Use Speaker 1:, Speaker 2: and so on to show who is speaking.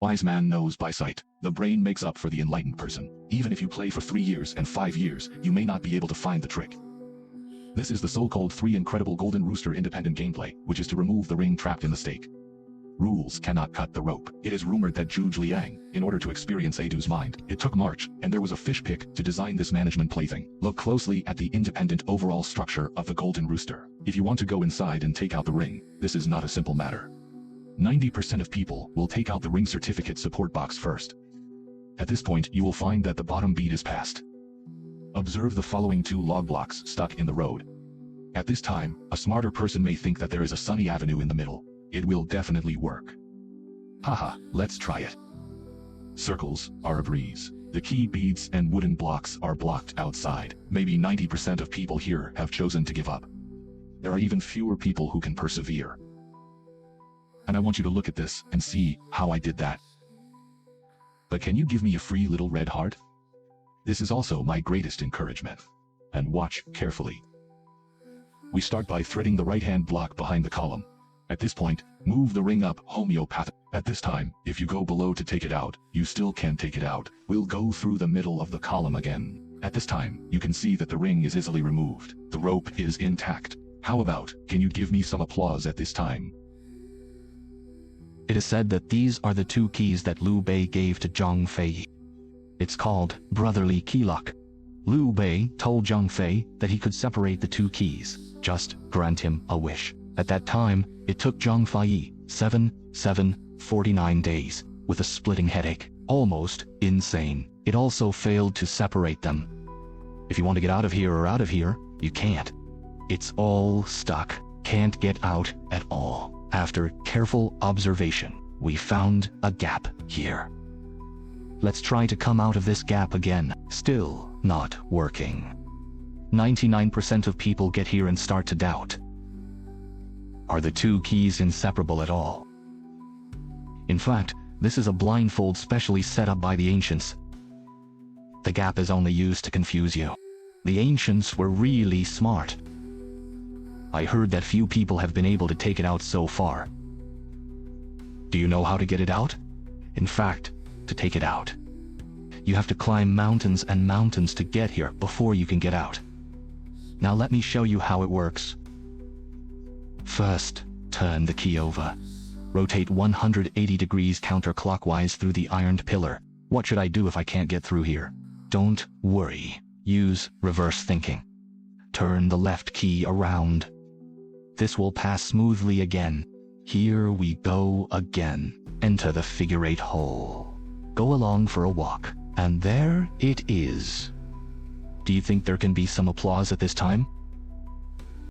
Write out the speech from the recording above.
Speaker 1: Wise man knows by sight. The brain makes up for the enlightened person. Even if you play for 3 years and 5 years, you may not be able to find the trick. This is the so-called 3 incredible Golden Rooster independent gameplay, which is to remove the ring trapped in the stake. Rules cannot cut the rope. It is rumored that Zhuge Liang, in order to experience Adu's mind, it took March, and there was a fish pick to design this management plaything. Look closely at the independent overall structure of the Golden Rooster. If you want to go inside and take out the ring, this is not a simple matter. 90% of people will take out the ring certificate support box first. At this point, you will find that the bottom bead is passed. Observe the following 2 log blocks stuck in the road. At this time, a smarter person may think that there is a sunny avenue in the middle. It will definitely work. Haha, let's try it. Circles are a breeze. The key beads and wooden blocks are blocked outside. Maybe 90% of people here have chosen to give up. There are even fewer people who can persevere. And I want you to look at this and see how I did that. But can you give me a free little red heart? This is also my greatest encouragement. And watch carefully. We start by threading the right-hand block behind the column. At this point, move the ring up homeopathic. At this time, if you go below to take it out, you still can't take it out. We'll go through the middle of the column again. At this time, you can see that the ring is easily removed. The rope is intact. How about, can you give me some applause at this time?
Speaker 2: It is said that these are the 2 keys that Liu Bei gave to Zhang Fei. It's called brotherly key lock. Liu Bei told Zhang Fei that he could separate the 2 keys. Just grant him a wish. At that time, it took Zhang Fei 49 days, with a splitting headache. Almost insane. It also failed to separate them. If you want to get out of here, you can't. It's all stuck. Can't get out at all. After careful observation, we found a gap here. Let's try to come out of this gap again. Still not working. 99% of people get here and start to doubt. Are the 2 keys inseparable at all? In fact, this is a blindfold specially set up by the ancients. The gap is only used to confuse you. The ancients were really smart. I heard that few people have been able to take it out so far. Do you know how to get it out? In fact, to take it out, you have to climb mountains and mountains to get here before you can get out. Now let me show you how it works. First, turn the key over. Rotate 180 degrees counterclockwise through the ironed pillar. What should I do if I can't get through here? Don't worry. Use reverse thinking. Turn the left key around. This will pass smoothly again. Here we go again. Enter the figure-8 hole. Go along for a walk. And there it is. Do you think there can be some applause at this time?